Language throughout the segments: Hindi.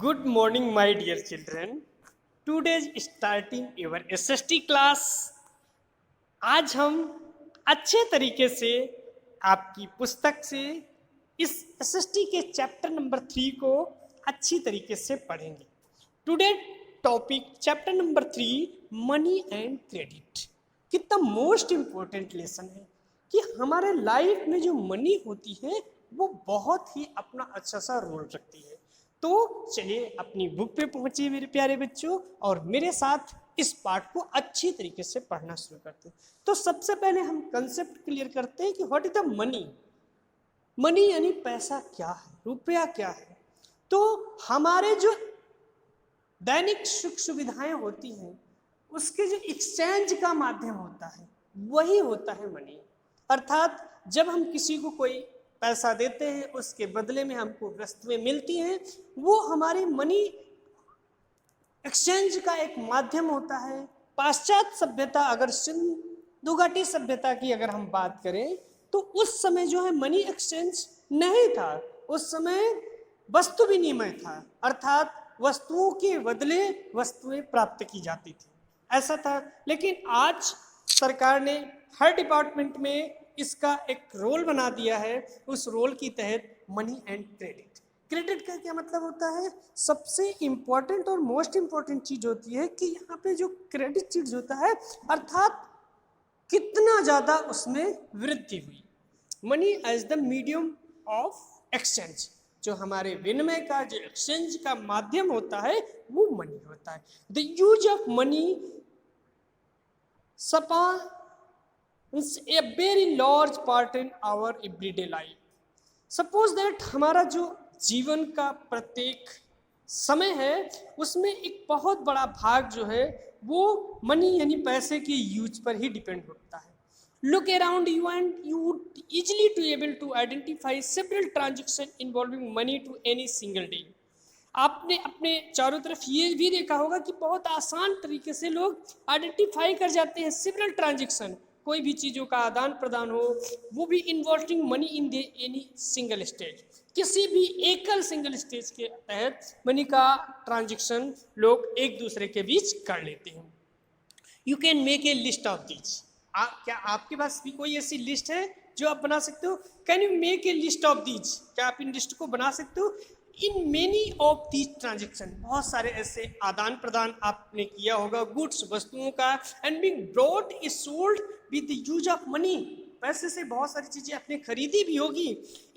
Good morning, my dear children. Today is starting your SST class. आज हम अच्छे तरीके से आपकी पुस्तक से इस SST के चैप्टर नंबर 3 को अच्छी तरीके से पढ़ेंगे. Today topic chapter number 3 money and credit. कितना मोस्ट इम्पोर्टेंट लेसन है कि हमारे लाइफ में जो मनी होती है वो बहुत ही अपना अच्छा सा रोल रखती है. तो चलिए अपनी बुक पे पहुंचिए मेरे प्यारे बच्चों और मेरे साथ इस पार्ट को अच्छी तरीके से पढ़ना शुरू करते हैं. तो सबसे पहले हम कंसेप्ट क्लियर करते हैं कि what is the money. Money यानी पैसा क्या है, रुपया क्या है. तो हमारे जो दैनिक सुख सुविधाएं होती हैं उसके जो एक्सचेंज का माध्यम होता है वही होता है मनी. अर्थात जब हम किसी को कोई पैसा देते हैं उसके बदले में हमको वस्तुएं मिलती हैं, वो हमारी मनी एक्सचेंज का एक माध्यम होता है. पाश्चात्य सभ्यता, अगर सिंधु घाटी सभ्यता की अगर हम बात करें तो उस समय जो है मनी एक्सचेंज नहीं था. उस समय वस्तु विनिमय था, अर्थात वस्तुओं के बदले वस्तुएं प्राप्त की जाती थी, ऐसा था. लेकिन आज सरकार ने हर डिपार्टमेंट में इसका एक रोल बना दिया है. उस रोल की तहत मनी एंड क्रेडिट. क्रेडिट का क्या मतलब होता है? सबसे इंपॉर्टेंट और मोस्ट इंपॉर्टेंट चीज होती है कि यहाँ पे जो क्रेडिट चीज होता है अर्थात कितना ज्यादा उसमें वृद्धि हुई. Money as the medium of exchange, जो हमारे विनिमय का जो एक्सचेंज का माध्यम होता है वो मनी होता है. The use of money Sapa a very large part in our everyday life. Suppose that हमारा जो जीवन का प्रत्येक समय है उसमें एक बहुत बड़ा भाग जो है वो मनी यानी पैसे के यूज पर ही डिपेंड होता है. Look around you and you would easily to able to identify several transactions involving money to any single day. आपने अपने चारों तरफ ये भी देखा होगा कि बहुत आसान तरीके से लोग आइडेंटिफाई कर जाते हैं सेवरल ट्रांजेक्शन. कोई भी चीज़ों का आदान प्रदान हो वो भी involving money in the any single stage. किसी भी एकल सिंगल स्टेज के तहत मनी का ट्रांजेक्शन लोग एक दूसरे के बीच कर लेते हैं. You can make a list of these. क्या आपके पास भी कोई ऐसी लिस्ट है जो आप बना सकते हो? Can you make a list of these? क्या आप इन लिस्ट को बना सकते हो? In many of these transaction, बहुत सारे ऐसे आदान प्रदान आपने किया होगा गुड्स वस्तुओं का, and being brought is sold with the use of money. पैसे से बहुत सारी चीजें आपने खरीदी भी होगी.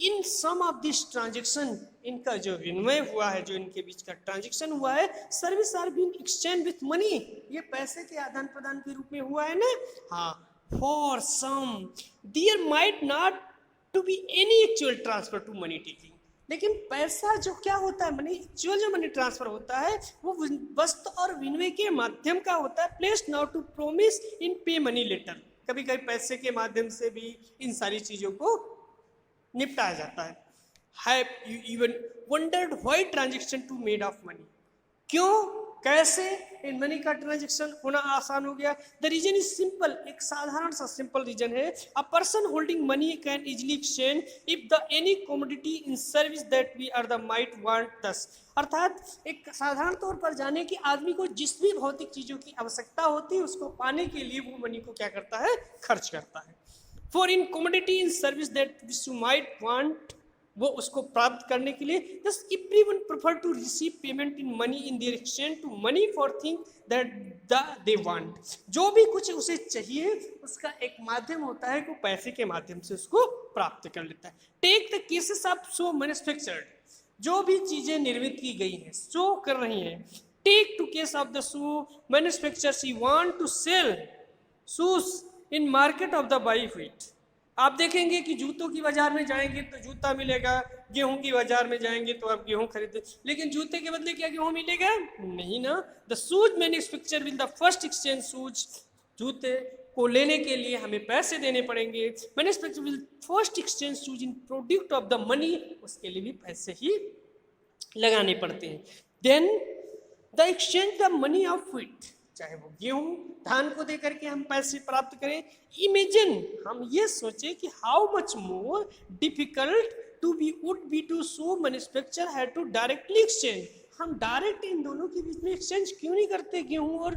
इन सम ऑफ दिस ट्रांजेक्शन, इनका जो विनिमय हुआ है, जो इनके बीच का ट्रांजेक्शन हुआ है, service are being exchange with money. ये पैसे के आदान प्रदान के रूप में हुआ है ना. हाँ, for some there might not to be any actual transfer to money taking. लेकिन पैसा जो क्या होता है, मनी एक्चुअल जो मनी ट्रांसफर होता है वो वस्तु और विनिमय के माध्यम का होता है. Place now to promise in pay money letter. कभी कभी पैसे के माध्यम से भी इन सारी चीजों को निपटाया जाता है. Have you even wondered why transaction to made of money? क्यों, कैसे इन मनी का ट्रांजेक्शन होना आसान हो गया? The reason is simple. एक साधारण सा सिंपल रीजन है. A person holding money can easily exchange if the any commodity in service that we are the might want this. अर्थात एक साधारण तौर पर जाने कि आदमी को जिस भी भौतिक चीजों की आवश्यकता होती है उसको पाने के लिए वो मनी को क्या करता है, खर्च करता है. For in commodity in service that you might want, वो उसको प्राप्त करने के लिए. thus everyone prefer to receive payment in money in their exchange to money for things that they want. जो भी कुछ उसे चाहिए उसका एक माध्यम होता है कि पैसे के माध्यम से उसको प्राप्त कर लेता है. Take the cases of so manufactured, जो भी चीजें निर्मित की गई हैं, शो कर रही हैं. Take to case of the shoe manufacturers he want to sell shoes in market of the buy wheat. आप देखेंगे कि जूतों की बाजार में जाएंगे तो जूता मिलेगा, गेहूं की बाजार में जाएंगे तो आप गेहूं खरीदे, लेकिन जूते के बदले क्या गेहूं मिलेगा? नहीं ना. The shoes manufacture will the first exchange shoes, जूते को लेने के लिए हमें पैसे देने पड़ेंगे. Manufacture will first exchange shoes in product of the money, उसके लिए भी पैसे ही लगाने पड़ते हैं. Then the exchange the money of wheat, चाहे वो गेहूं धान को दे करके हम पैसे प्राप्त करें. इमेजिन, हम ये सोचे कि how much more difficult to be would be to so manufacture had to directly exchange. हम डायरेक्ट इन दोनों के बीच में एक्सचेंज क्यों नहीं करते गेहूं और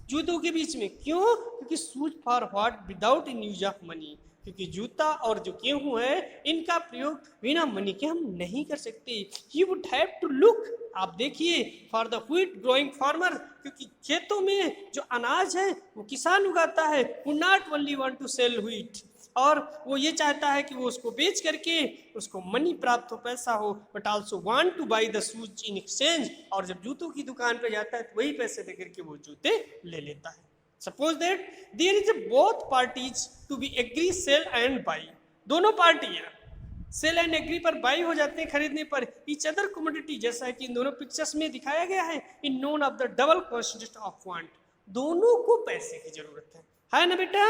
जूतों के बीच में? क्यों? क्योंकि shoes for what without in use of money, क्योंकि जूता और जो गेहूं है इनका प्रयोग बिना मनी के हम नहीं कर सकते। You would have to look, आप देखिए, for the wheat growing farmer, क्योंकि खेतों में जो अनाज है वो किसान उगाता है, who not only want to sell wheat, और वो ये चाहता है कि वो उसको बेच करके उसको मनी प्राप्त हो, पैसा हो, but also want two by the shoes in exchange, और जब जूतों की दुकान पे जाता है तो वही पैसे देकर के वो जूते ले लेता है। Suppose that there is both parties to be agree sell and buy, दोनों पार्टियां सेल एंड एग्री पर बाई हो जाते हैं, खरीदने पर ईच अदर कमोडिटी, जैसा कि इन दोनों पिक्चर्स में दिखाया गया है, in none of the double concept of want, दोनों को पैसे की जरूरत है ना बेटा?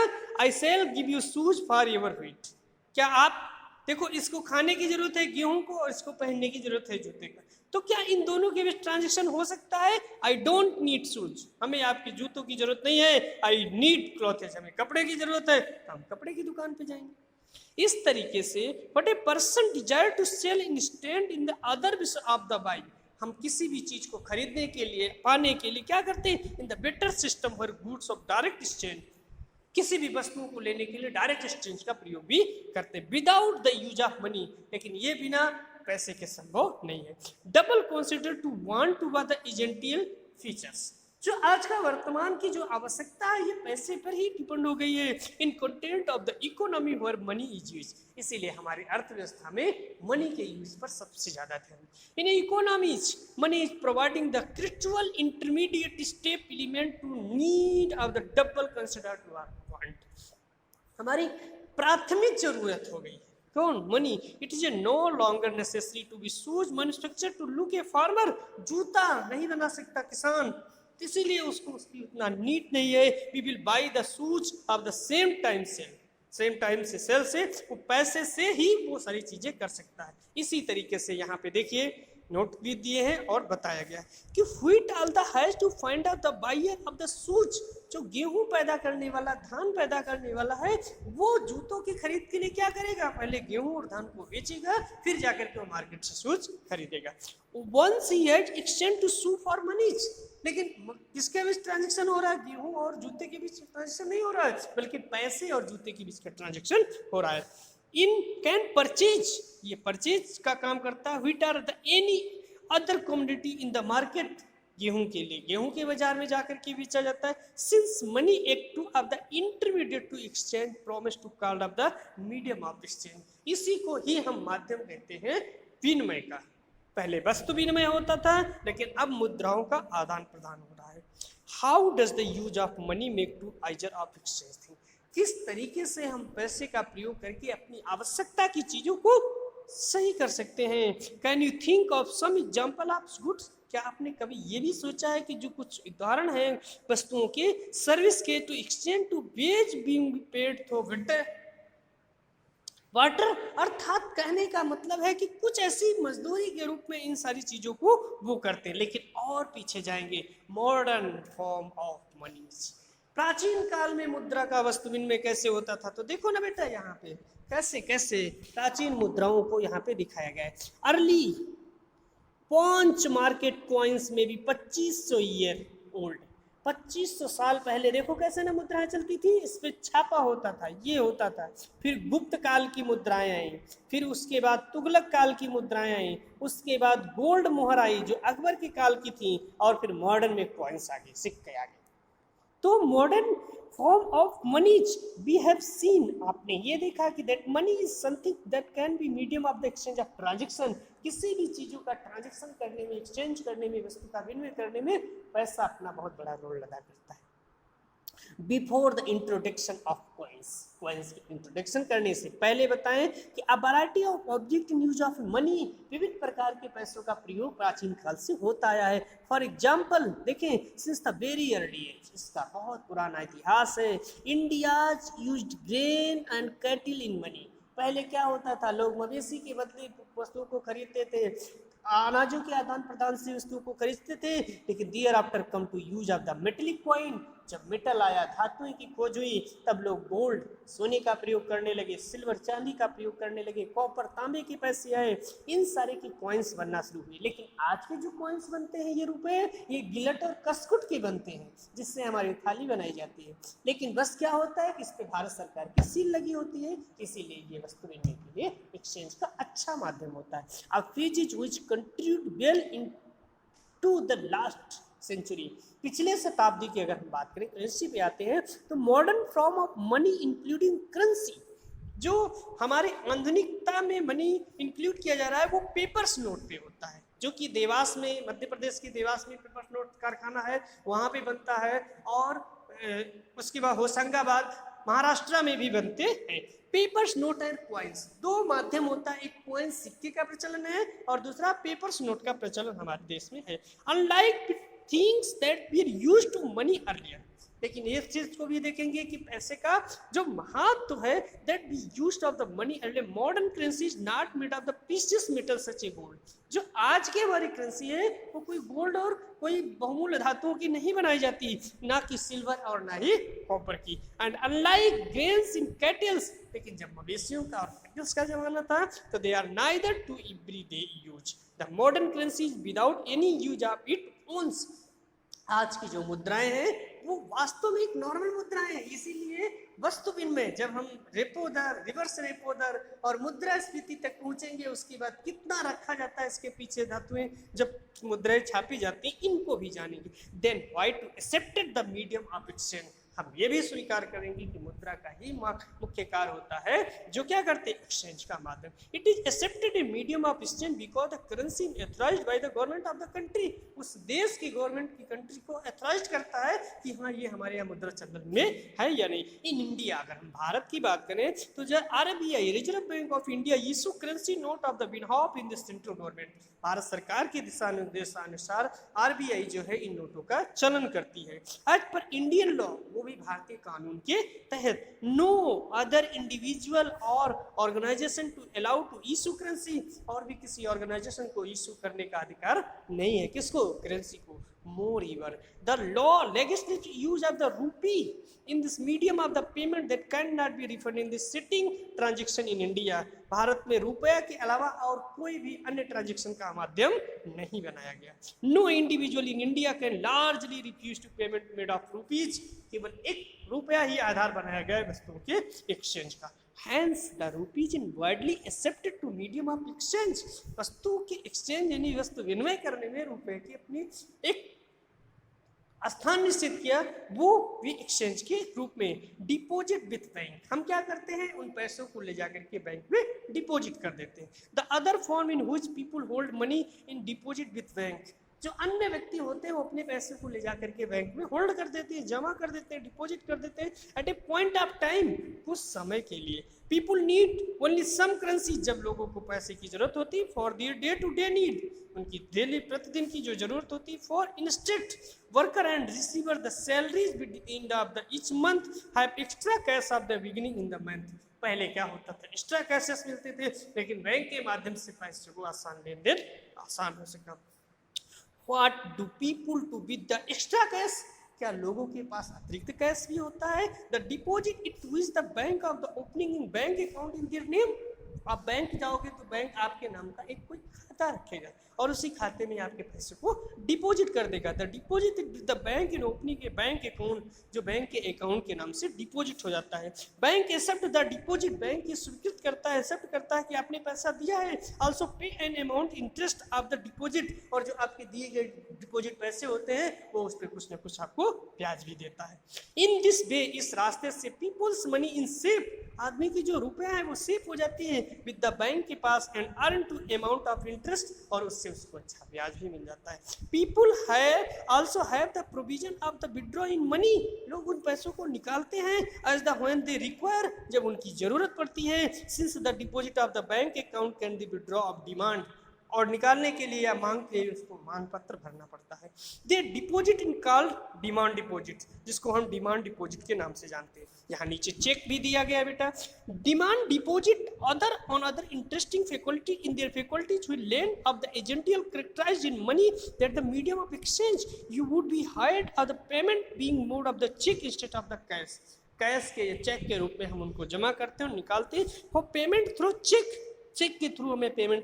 I shall give you shoes for your wheat, क्या आप देखो, इसको खाने की जरूरत है गेहूं को और इसको पहनने की जरूरत है जूते का, तो क्या इन दोनों के बीच ट्रांजेक्शन हो सकता है? आई डोंट नीड शूज, हमें आपके जूतों की जरूरत नहीं है, आई नीड क्लॉथेज, हमें कपड़े की जरूरत है, हम कपड़े की दुकान पे जाएंगे। इस तरीके से what a person desire to sell in stand in the other of the buy, हम किसी भी चीज को खरीदने के लिए, पाने के लिए क्या करते हैं? In the better system for goods of direct exchange, किसी भी वस्तुओं को लेने के लिए डायरेक्ट एक्सचेंज का प्रयोग भी करते हैं without the use of money, लेकिन ये बिना पैसे के संभव नहीं है। Double consider to want to the essential features, जो आज का वर्तमान की जो आवश्यकता है ये पैसे पर ही डिपेंड हो गई है, in content of the economy where money is use, इसीलिए हमारी अर्थव्यवस्था में मनी के यूज पर सबसे ज्यादा ध्यान। In economies money is providing the critical intermediate step element to need of the double consider to want, हमारी प्राथमिक जरूरत हो गई है कौन? Money. It is a no longer necessary to be shoes manufacturer to look a farmer, जूता नहीं बना सकता किसान, इसीलिए उसको उसकी उतना नीड नहीं है। We will buy the shoes of the same time sell, same time से सेल से वो पैसे से ही वो सारी चीजें कर सकता है। इसी तरीके से यहाँ पे देखिए नोट भी दिए हैं और बताया गया है कि wheat all the has to find out the buyer of the shoes, जो गेहूं पैदा करने वाला, धान पैदा करने वाला है, वो जूतों की खरीद के लिए क्या करेगा? पहले गेहूं और धान को बेचेगा, फिर जाकर के वो मार्केट से शूज खरीदेगा। Once he had exchange to shoe for moneys, लेकिन किसके बीच ट्रांजेक्शन हो रहा है? गेहूं और जूते के बीच ट्रांजेक्शन नहीं हो रहा है, बल्कि पैसे और जूते के बीच का ट्रांजेक्शन हो रहा है। इन कैन परचेज, ये परचेज का काम करता है। Wheat are the any other commodity in the market, गेहूं के लिए गेहूं के बाजार में जाकर के बेचा जाता है। Since money act to of the intermediate to exchange promise to called of the medium of exchange, इसी को ही हम माध्यम कहते हैं विनिमय का। पहले वस्तु विनिमय होता था, लेकिन अब मुद्राओं का आदान प्रदान हो रहा है। How does the use of money make to easier of exchange thing, किस तरीके से हम पैसे का प्रयोग करके अपनी आवश्यकता की चीजों को सही कर सकते हैं। Can you think of some example of goods, क्या आपने कभी ये भी सोचा है कि जो कुछ उदाहरण है वस्तुओं के, सर्विस के, to exchange to wage being paid through water, अर्थात कहने का मतलब है कि कुछ ऐसी मजदूरी के रूप में इन सारी चीजों को वो करते हैं। लेकिन और पीछे जाएंगे, मॉडर्न फॉर्म ऑफ मनी, प्राचीन काल में मुद्रा का वस्तु विनिमय कैसे होता था, तो देखो ना बेटा यहाँ पे कैसे कैसे प्राचीन मुद्राओं को यहाँ पे दिखाया गया है। अर्ली पांच मार्केट कॉइन्स में भी 2500 ईयर ओल्ड, 2500 साल पहले देखो कैसे ना मुद्राएं चलती थी, इस पे छापा होता था, ये होता था। फिर गुप्त काल की मुद्राएं आई, फिर उसके बाद तुगलक काल की मुद्राएं आई, उसके बाद गोल्ड मोहर आई जो अकबर के काल की थी, और फिर मॉडर्न में कॉइन्स आ गए, सिक्के आ गए। तो modern form of moneys we have seen, आपने ये देखा कि that money is something that can be medium of the exchange of transaction, किसी भी चीजों का ट्रांजेक्शन करने में, एक्सचेंज करने में, वस्तु का विनिमय करने में पैसा अपना बहुत बड़ा रोल अदा करता है। Before the introduction of coins, coins के इंट्रोडक्शन करने से पहले बताएं कि a variety of object in use of money, विविध प्रकार के पैसों का प्रयोग प्राचीन काल से होता आया है। फॉर एग्जाम्पल देखें, since the very early age, इसका बहुत पुराना इतिहास है। India's used grain and cattle in money, पहले क्या होता था, लोग मवेशी के बदले वस्तुओं को खरीदते थे, अनाजों के आदान प्रदान से वस्तुओं को खरीदते थे। लेकिन thereafter come to use of the metallic coin, जब मेटल आया, धातुएं की खोज हुई, तब लोग गोल्ड सोने का प्रयोग करने लगे, सिल्वर चांदी का प्रयोग करने लगे, कॉपर तांबे के पैसे आए, इन सारे की कॉइन्स बनना शुरू हुई। लेकिन आज के जो कॉइन्स बनते हैं ये रुपए, ये गिलट और कसकुट के बनते हैं, जिससे हमारी थाली बनाई जाती है। लेकिन बस क्या होता है कि इस पे भारत सरकार की सील लगी होती है, इसीलिए ये वस्तु विनिमय के लिए एक्सचेंज का अच्छा माध्यम होता है। अब phases which contribute well into the last century, पिछले शताब्दी की अगर हम बात करें करेंसी पे आते हैं, तो modern form of money including currency, जो हमारे आधुनिकता में मनी इंक्लूड किया जा रहा है वो पेपर्स नोट पे होता है, जो कि देवास में, मध्य प्रदेश के देवास में पेपर्स नोट कारखाना है, वहाँ पे बनता है। और उसके बाद होशंगाबाद महाराष्ट्र में भी बनते हैं। पेपर्स नोट एंड क्वाइंस, दो माध्यम होता है, एक क्वाइन सिक्के का प्रचलन है और दूसरा पेपर्स नोट का प्रचलन हमारे देश में है। Unlike things that we used to money earlier, लेकिन इस चीज को भी देखेंगे कि पैसे का जो महत्व है, that we used of the money earlier modern currency is not made of the precious metal such a gold, जो आज की हमारी करेंसी है वो कोई गोल्ड और कोई बहुमूल्य धातुओं की नहीं बनाई जाती, ना कि सिल्वर और ना ही कॉपर की। And unlike grains in kettles, लेकिन जब मवेशियों का और कैटल्स का जमाना था तो they are neither to everyday use, the modern currency is without any use of it owns. आज की जो मुद्राएं हैं वो वास्तव में एक नॉर्मल मुद्राएं हैं, इसीलिए वस्तु विनिमय जब हम रेपो दर, रिवर्स रेपो दर और मुद्रास्फीति तक पहुंचेंगे, उसके बाद कितना रखा जाता है इसके पीछे धातुएं जब मुद्राएं छापी जाती हैं, इनको भी जानेंगे। Then why to accepted the medium of exchange, हम ये भी स्वीकार करेंगे कि मुद्रा का ही मुख्य कार्य होता है जो क्या करते हैं, एक्सचेंज का माध्यम। It is accepted a medium of exchange because the currency authorised by the government of the country, उस देश की गवर्नमेंट की कंट्री को ऑथराइज करता है कि हाँ ये हमारे यहाँ मुद्रा चलन में है या नहीं। इन इंडिया अगर हम भारत की बात करें तो जो RBI reserve bank of India issue currency note of the behalf in the central government, Bharat सरकार के दिशा निर्देशानुसार RBI जो है इन नोटों का चलन करती है। एज पर इंडियन लॉ, वो भी भारतीय कानून के तहत, नो अदर इंडिविजुअल और organisation to allow to issue currency, और भी किसी ऑर्गेनाइजेशन को इशू करने का अधिकार नहीं है, किसको, करेंसी को। Moreover, the law legislates use of the rupee in this medium of the payment that cannot be refunded in the sitting transaction in India. Bharat में रुपया के अलावा और कोई भी अन्य ट्रांजैक्शन का माध्यम नहीं बनाया गया। No individual in India can largely refuse to payment made of rupees, केवल एक रुपया ही आधार बनाया गया है वस्तुओं के एक्सचेंज का। Hence the rupees is widely accepted to medium of exchange, वस्तु के एक्सचेंज यानी वस्तु विनिमय करने में रुपए की अपनी एक स्थान निश्चित किया, वो भी एक्सचेंज के रूप में। डिपॉजिट विथ बैंक, हम क्या करते हैं, उन पैसों को ले जाकर के बैंक में डिपॉजिट कर देते हैं। The other form in which people hold money in deposit with bank, जो अन्य व्यक्ति होते हैं वो अपने पैसे को ले जाकर के बैंक में होल्ड कर देते हैं, जमा कर देते हैं, डिपॉजिट कर देते हैं at a point of time, कुछ समय के लिए। People need only some currency, जब लोगों को पैसे की जरूरत होती है, for their day to day need, उनकी डेली प्रतिदिन की जो जरूरत होती है, for instant worker and receiver the salaries with the end of the each month have extra cash of the beginning in the month. पहले क्या होता था, एक्स्ट्रा कैशेस मिलते थे, लेकिन बैंक के माध्यम से पैसे को आसान लेन देन आसान हो सका। What do people do with the extra cash? क्या लोगों के पास अतिरिक्त कैश भी होता है? The deposit it with the bank of the opening in bank account in their name. आप बैंक जाओगे तो बैंक आपके नाम का एक कोई खाता रखेगा और उसी खाते में आपके पैसे को डिपॉजिट कर देगा। The deposit the bank in opening के बैंक अकाउंट, जो बैंक के अकाउंट के नाम से डिपॉजिट हो जाता है। Bank accept the deposit, bank ये स्वीकृत करता है, एक्सेप्ट करता है कि आपने पैसा दिया है। आल्सो पे an amount interest of the deposit, और जो आपके दिए गए डिपॉजिट पैसे होते हैं वो उस पर कुछ ना कुछ आपको ब्याज भी देता है। इन दिस वे, इस रास्ते से पीपल्स मनी इन सेफ, आदमी की जो रुपया है वो सेफ हो जाती है विद द बैंक के पास and earn to amount of interest, और उससे उसको अच्छा ब्याज भी मिल जाता है। पीपल है also have the provision of the withdraw in money, लोग उन पैसों को निकालते हैं as the when they require, जब उनकी जरूरत पड़ती है। Since the deposit of the bank account can be withdraw of demand, और निकालने के लिए या मांग के लिए उसको मांग पत्र भरना पड़ता है। They deposit in called demand deposit, जिसको हम डिमांड डिपॉजिट के नाम से जानते हैं। यहाँ नीचे चेक भी दिया गया बेटा। Demand deposit other on other interesting faculty in their faculties will land of the essential characterized in money that the medium of exchange you would be hired of the payment being mode of the cheque instead of the cash. Cash के या चेक के रूप में हम उनको जमा करते हैं और निकालते हैं। For payment through cheque, cheque के थ्रू हमें पेमेंट